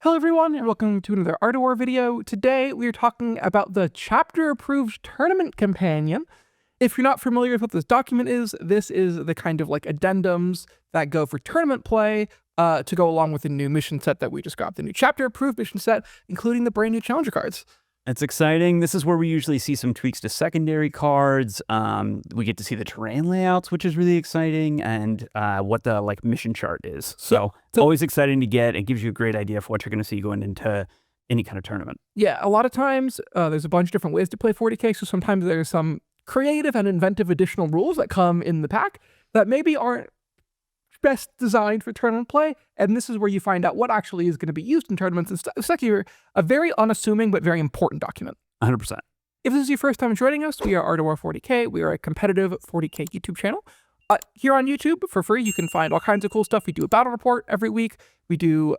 Hello everyone, and welcome to another Art of War video. Today we are talking about the chapter-approved tournament companion. If you're not familiar with what this document is, this is the kind of like addendums that go for tournament play to go along with the new mission set that we just got, the new chapter-approved mission set, including the brand new challenger cards. It's exciting. This is where we usually see some tweaks to secondary cards. We get to see the terrain layouts, which is really exciting, and what the mission chart is. So always exciting to get. It gives you a great idea of what you're going to see going into any kind of tournament. Yeah, a lot of times there's a bunch of different ways to play 40k, so sometimes there's some creative and inventive additional rules that come in the pack that maybe aren't best designed for tournament play, and this is where you find out what actually is going to be used in tournaments. It's like a very unassuming but very important document. 100%. If this is your first time joining us, we are Art of War 40k. We are a competitive 40k YouTube channel. Here on YouTube, for free, you can find all kinds of cool stuff. We do a battle report every week. We do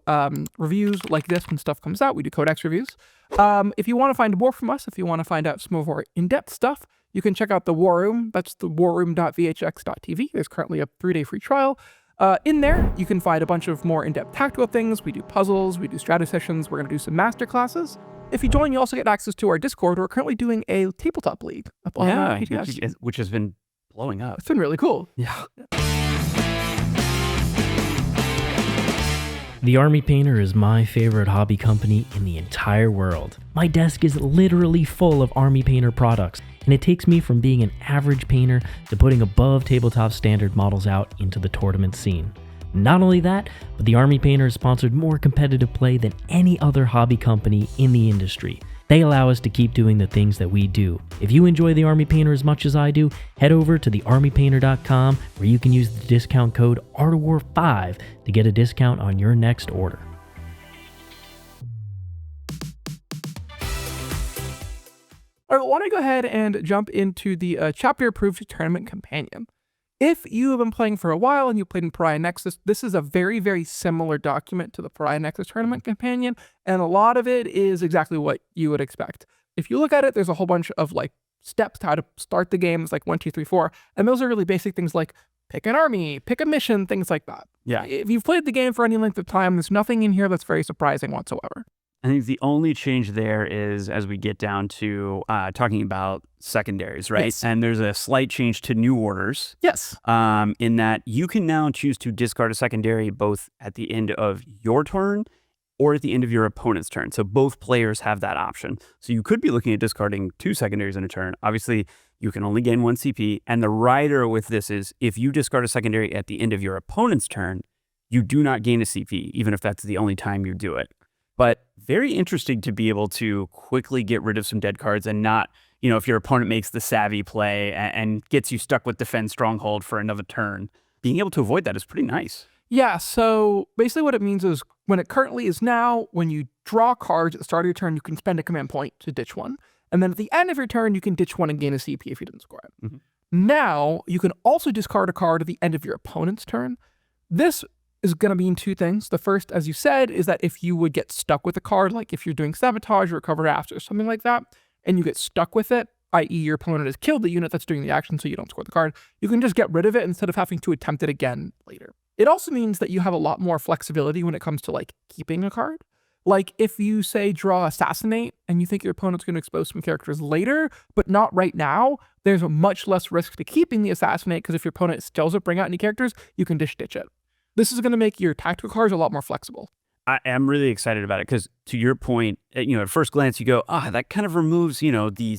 reviews like this when stuff comes out. We do Codex reviews. If you want to find more from us, if you want to find out some of our in-depth stuff, you can check out the War Room. That's the warroom.vhx.tv. There's currently a 3-day free trial. In there, you can find a bunch of more in-depth tactical things. We do puzzles, we do strategy sessions, we're going to do some master classes. If you join, you also get access to our Discord. We're currently doing a tabletop league up on PTS. Which has been blowing up. It's been really cool. Yeah. The Army Painter is my favorite hobby company in the entire world. My desk is literally full of Army Painter products, and it takes me from being an average painter to putting above tabletop standard models out into the tournament scene. Not only that, but the Army Painter has sponsored more competitive play than any other hobby company in the industry. They allow us to keep doing the things that we do. If you enjoy the Army Painter as much as I do, head over to thearmypainter.com where you can use the discount code ARTOFWAR5 to get a discount on your next order. All right, I want to go ahead and jump into the chapter-approved tournament companion. If you have been playing for a while and you played in Pariah Nexus, this is a very, very similar document to the Pariah Nexus tournament companion, and a lot of it is exactly what you would expect. If you look at it, there's a whole bunch of steps to how to start the games, 1, 2, 3, 4, and those are really basic things like pick an army, pick a mission, things like that. Yeah. If you've played the game for any length of time, there's nothing in here that's very surprising whatsoever. I think the only change there is as we get down to talking about secondaries, right? Yes. And there's a slight change to new orders. Yes. In that you can now choose to discard a secondary both at the end of your turn or at the end of your opponent's turn. So both players have that option. So you could be looking at discarding 2 secondaries in a turn. Obviously, you can only gain 1 CP. And the rider with this is if you discard a secondary at the end of your opponent's turn, you do not gain a CP, even if that's the only time you do it. But very interesting to be able to quickly get rid of some dead cards and not, if your opponent makes the savvy play and gets you stuck with Defend Stronghold for another turn, being able to avoid that is pretty nice. Yeah, so basically what it means is when it currently is now, when you draw cards at the start of your turn, you can spend a command point to ditch one. And then at the end of your turn, you can ditch one and gain a CP if you didn't score it. Mm-hmm. Now, you can also discard a card at the end of your opponent's turn. This is going to mean 2 things. The first, as you said, is that if you would get stuck with a card, like if you're doing sabotage or recover after or something like that, and you get stuck with it, i.e. your opponent has killed the unit that's doing the action so you don't score the card, you can just get rid of it instead of having to attempt it again later. It also means that you have a lot more flexibility when it comes to keeping a card. If you say draw Assassinate and you think your opponent's going to expose some characters later, but not right now, there's a much less risk to keeping the Assassinate because if your opponent still doesn't bring out any characters, you can ditch it. This is going to make your tactical cards a lot more flexible. I am really excited about it because, to your point, at first glance you go, that kind of removes, the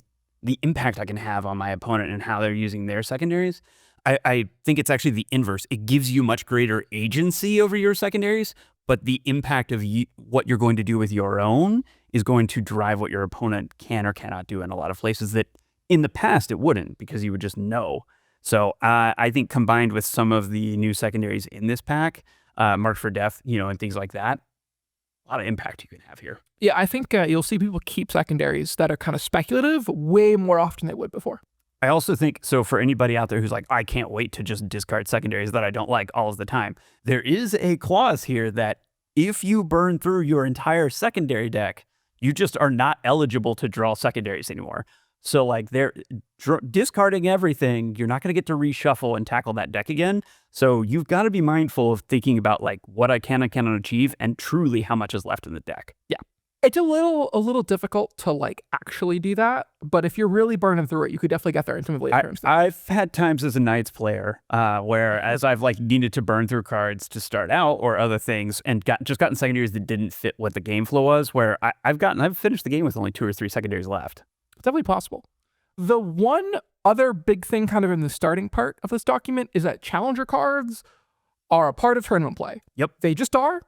impact I can have on my opponent and how they're using their secondaries. I think it's actually the inverse. It gives you much greater agency over your secondaries, but the impact of what you're going to do with your own is going to drive what your opponent can or cannot do in a lot of places that in the past it wouldn't because you would just know. So I think combined with some of the new secondaries in this pack, marked for death, and things like that, a lot of impact you can have here. Yeah, I think you'll see people keep secondaries that are kind of speculative way more often than they would before. I also think, so for anybody out there who's like, I can't wait to just discard secondaries that I don't like all of the time, there is a clause here that if you burn through your entire secondary deck, you just are not eligible to draw secondaries anymore. So like they're discarding everything. You're not going to get to reshuffle and tackle that deck again. So you've got to be mindful of thinking about like what I can and cannot achieve and truly how much is left in the deck. Yeah. It's a little difficult to like actually do that, but if you're really burning through it, you could definitely get there in some of the later turns. I've had times as a Knights player where as I've like needed to burn through cards to start out or other things and gotten secondaries that didn't fit what the game flow was, where I've finished the game with only 2 or 3 secondaries left. It's definitely possible. The one other big thing kind of in the starting part of this document is that challenger cards are a part of tournament play. Yep. They just are,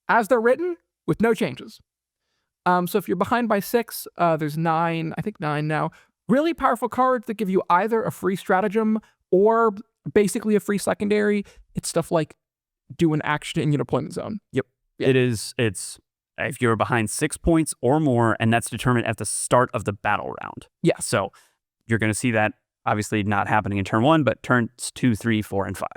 as they're written, with no changes. So if you're behind by 6, there's 9 now, really powerful cards that give you either a free stratagem or basically a free secondary. It's stuff like do an action in your deployment zone. Yep. Yeah. It's if you're behind 6 points or more, and that's determined at the start of the battle round. Yeah. So you're going to see that obviously not happening in turn 1, but turns 2, 3, 4, and 5.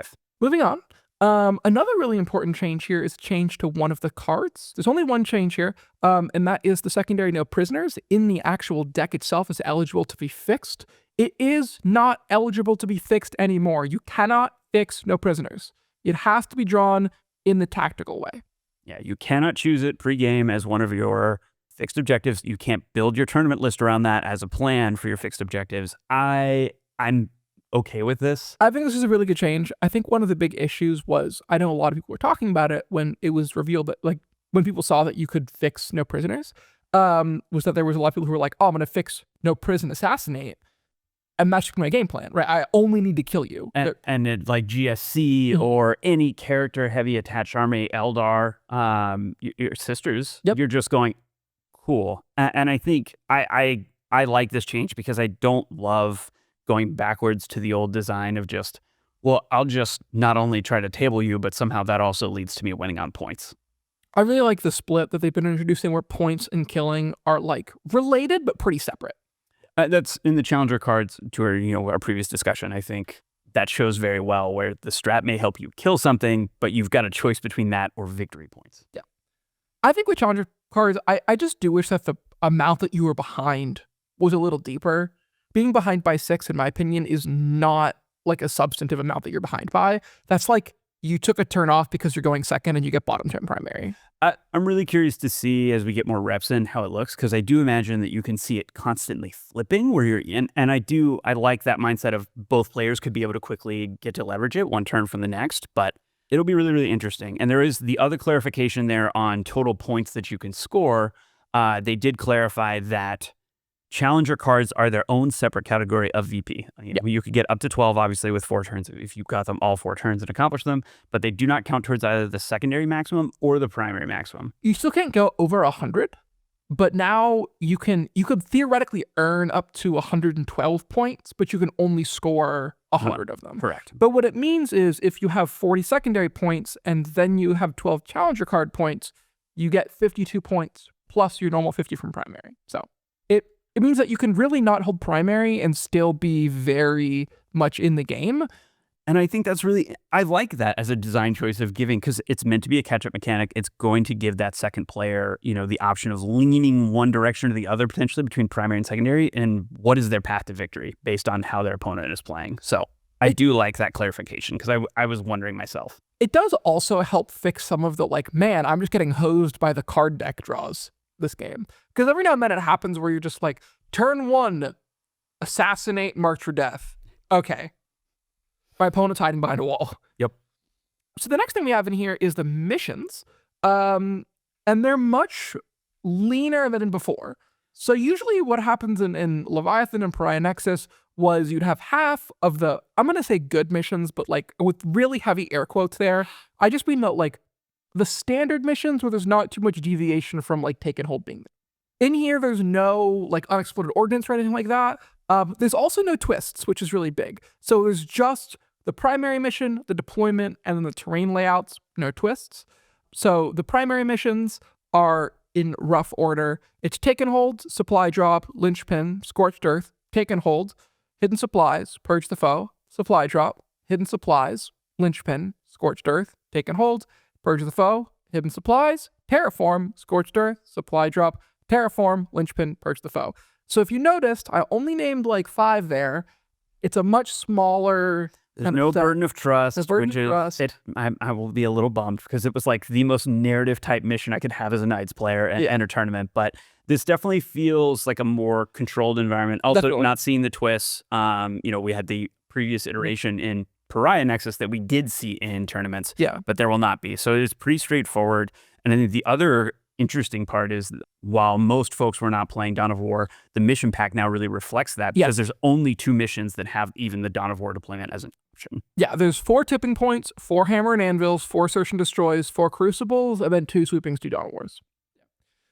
Moving on. Another really important change here is change to one of the cards. There's only one change here, and that is the secondary no prisoners in the actual deck itself is eligible to be fixed. It is not eligible to be fixed anymore. You cannot fix no prisoners. It has to be drawn in the tactical way. Yeah, you cannot choose it pre-game as one of your fixed objectives. You can't build your tournament list around that as a plan for your fixed objectives. I'm okay with this. I think this is a really good change. I think one of the big issues was, I know a lot of people were talking about it when it was revealed that, like, when people saw that you could fix no prisoners, was that there was a lot of people who were like, oh, I'm going to fix no prison assassinate. And that's just my game plan, right? I only need to kill you. And it, like GSC or any character heavy attached army, Eldar, your sisters, you're just going, cool. And I think I like this change because I don't love going backwards to the old design of just, well, I'll just not only try to table you, but somehow that also leads to me winning on points. I really like the split that they've been introducing where points and killing are like related, but pretty separate. That's in the challenger cards to our previous discussion. I think that shows very well where the strat may help you kill something, but you've got a choice between that or victory points. Yeah. I think with challenger cards, I just do wish that the amount that you were behind was a little deeper. Being behind by 6, in my opinion, is not like a substantive amount that you're behind by. That's like you took a turn off because you're going second and you get bottom turn primary. I'm really curious to see as we get more reps in how it looks, because I do imagine that you can see it constantly flipping where you're in. And I like that mindset of both players could be able to quickly get to leverage it one turn from the next, but it'll be really, really interesting. And there is the other clarification there on total points that you can score. They did clarify that challenger cards are their own separate category of VP. You could get up to 12, obviously, with 4 turns if you got them all 4 turns and accomplished them, but they do not count towards either the secondary maximum or the primary maximum. You still can't go over 100, but now you could theoretically earn up to 112 points, but you can only score 100 of them. Correct. But what it means is if you have 40 secondary points and then you have 12 challenger card points, you get 52 points plus your normal 50 from primary. So it means that you can really not hold primary and still be very much in the game. And I think that's really, I like that as a design choice of giving, because it's meant to be a catch-up mechanic. It's going to give that second player, the option of leaning one direction or the other potentially between primary and secondary, and what is their path to victory based on how their opponent is playing. So I do like that clarification because I was wondering myself. It does also help fix some of the man, I'm just getting hosed by the card deck draws this game. Because every now and then it happens where you're just like, turn 1, assassinate, march for death. Okay. My opponent's hiding behind a wall. Yep. So the next thing we have in here is the missions. And they're much leaner than before. So usually what happens in Leviathan and Pariah Nexus was you'd have half of the, I'm going to say good missions, but with really heavy air quotes there. I just mean that the standard missions where there's not too much deviation from take and hold being there. In here, there's no unexploded ordnance or anything like that. There's also no twists, which is really big. So there's just the primary mission, the deployment, and then the terrain layouts, no twists. So the primary missions are in rough order. It's take and hold, supply drop, linchpin, scorched earth, take and hold, hidden supplies, purge the foe, supply drop, hidden supplies, linchpin, scorched earth, take and hold, purge the foe, hidden supplies, terraform, scorched earth, supply drop, terraform, linchpin, purge the foe. So if you noticed, I only named like 5 there. It's a much smaller. There's no burden of trust, I will be a little bummed because it was like the most narrative type mission I could have as a Knights player and enter tournament. But this definitely feels like a more controlled environment. Also, not seeing the twists. We had the previous iteration in Pariah Nexus that we did see in tournaments, but there will not be. So it's pretty straightforward. And I think the other interesting part is while most folks were not playing Dawn of War, the mission pack now really reflects that because there's only 2 missions that have even the Dawn of War deployment as an option. Yeah, there's 4 tipping points, 4 hammer and anvils, 4 search and destroys, 4 crucibles, and then 2 sweepings, 2 Dawn of Wars.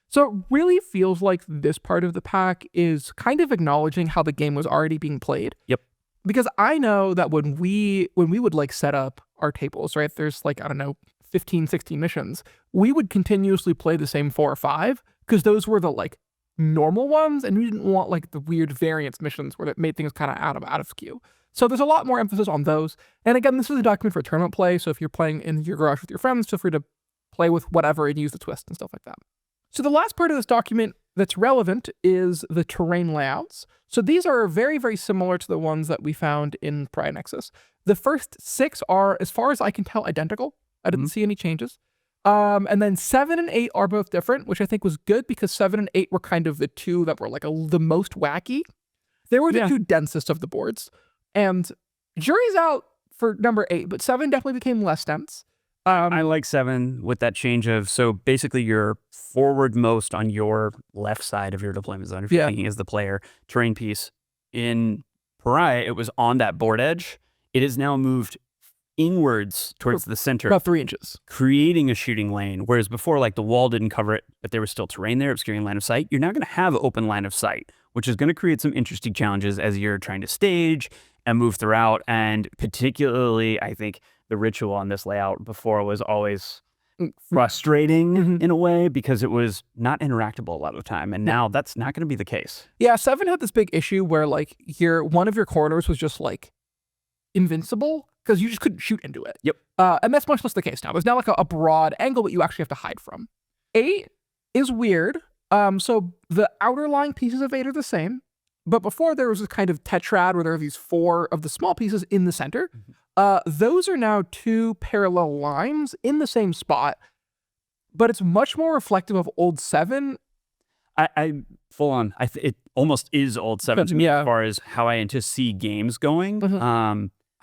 So it really feels like this part of the pack is kind of acknowledging how the game was already being played. Yep. Because I know that when we would like set up our tables, right, there's like, I don't know, 15, 16 missions, we would continuously play the same 4 or 5 because those were the like normal ones, and we didn't want like the weird variance missions where it made things kind of out of skew. So there's a lot more emphasis on those. And again, this is a document for tournament play, so if you're playing in your garage with your friends, feel free to play with whatever and use the twist and stuff like that. So the last part of this document that's relevant is the terrain layouts. So these are very, very similar to the ones that we found in Pariah Nexus. The first 6 are, as far as I can tell, identical. I didn't see any changes. And then 7 and 8 are both different, which I think was good because 7 and 8 were kind of the 2 that were like the most wacky. They were the 2 densest of the boards. And jury's out for number 8, but 7 definitely became less dense. I like 7 with that change of, so basically you're forward most on your left side of your deployment zone, if you're thinking as the player, terrain piece. In Pariah, it was on that board edge. It is now moved inwards towards the center. About 3 inches. Creating a shooting lane, whereas before, like the wall didn't cover it, but there was still terrain there, obscuring line of sight. You're now going to have open line of sight, which is going to create some interesting challenges as you're trying to stage and move throughout. And particularly, I think the ritual on this layout before was always frustrating in a way because it was not interactable a lot of the time. And now that's not going to be the case. Yeah, 7 had this big issue where like one of your corners was just like invincible because you just couldn't shoot into it. Yep. And that's much less the case now. There's now like a broad angle that you actually have to hide from. 8 is weird. So the outer line pieces of 8 are the same. But before there was this kind of tetrad where there are these 4 of the small pieces in the center. Those are now 2 parallel lines in the same spot, but it's much more reflective of old 7. I full on. It almost is old 7 to me as far as how I anticipate games going.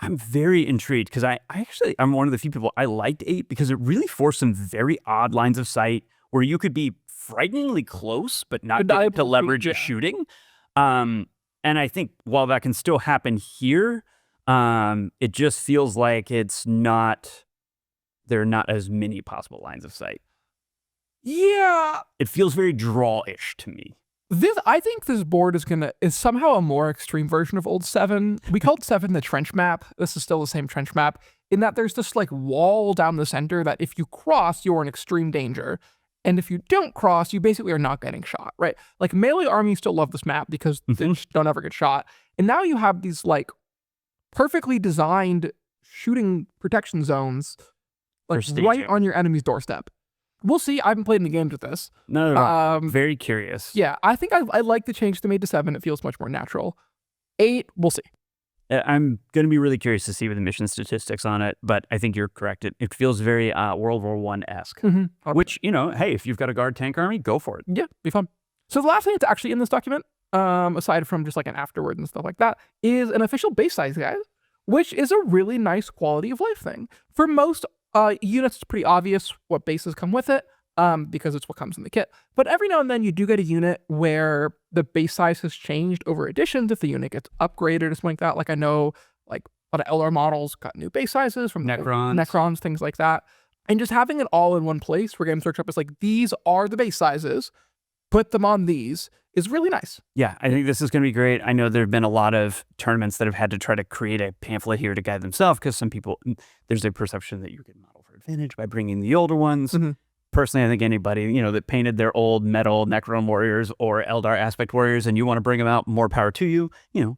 I'm very intrigued because I'm one of the few people I liked 8 because it really forced some very odd lines of sight where you could be frighteningly close, but not able to leverage a shooting. And I think while that can still happen here, it just feels like there are not as many possible lines of sight. Yeah. It feels very draw-ish to me. I think this board is somehow a more extreme version of old 7. We called 7 the trench map. This is still the same trench map in that there's this like wall down the center that if you cross, you're in extreme danger. And if you don't cross, you basically are not getting shot, right? Like melee armies still love this map because they just don't ever get shot. And now you have these like perfectly designed shooting protection zones like right on your enemy's doorstep. We'll see. I haven't played any games with this. No. Very curious. Yeah, I think I like the change they made to 7. It feels much more natural. 8, we'll see. I'm going to be really curious to see the mission statistics on it, but I think you're correct. It feels very World War I-esque, which, hey, if you've got a guard tank army, go for it. Yeah, be fun. So the last thing that's actually in this document, aside from just like an afterword and stuff like that, is an official base size guide, which is a really nice quality of life thing. For most units, it's pretty obvious what bases come with it, because it's what comes in the kit. But every now and then you do get a unit where the base size has changed over additions if the unit gets upgraded or something like that. Like I know like a lot of LR models got new base sizes from Necrons, things like that. And just having it all in one place where Games Workshop is like, these are the base sizes, put them on these, is really nice. Yeah, I think this is going to be great. I know there have been a lot of tournaments that have had to try to create a pamphlet here to guide themselves because some people, there's a perception that you can model for advantage by bringing the older ones. Personally, I think anybody, that painted their old metal Necron warriors or Eldar aspect warriors and you want to bring them out, more power to you,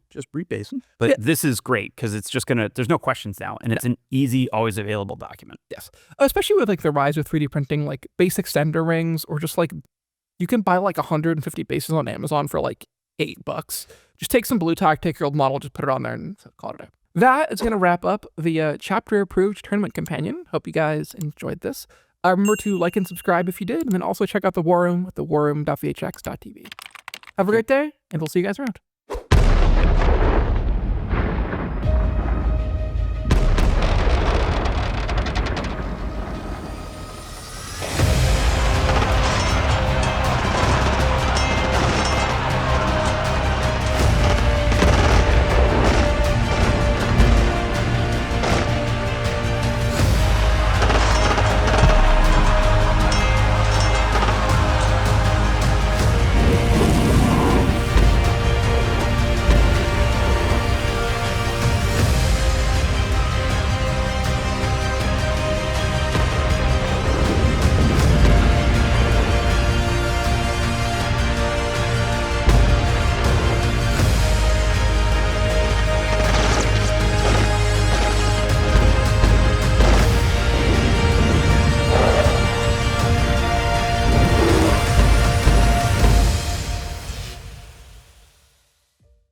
just rebase them. But this is great because it's just there's no questions now. And it's an easy, always available document. Yes. Especially with like the rise of 3D printing, like base extender rings or just like, you can buy like 150 bases on Amazon for like $8. Just take some blue tack, take your old model, just put it on there and call it a day. That is going to wrap up the chapter approved tournament companion. Hope you guys enjoyed this. Remember to like and subscribe if you did, and then also check out the War Room with the warroom.vhx.tv. Have a great day, and we'll see you guys around.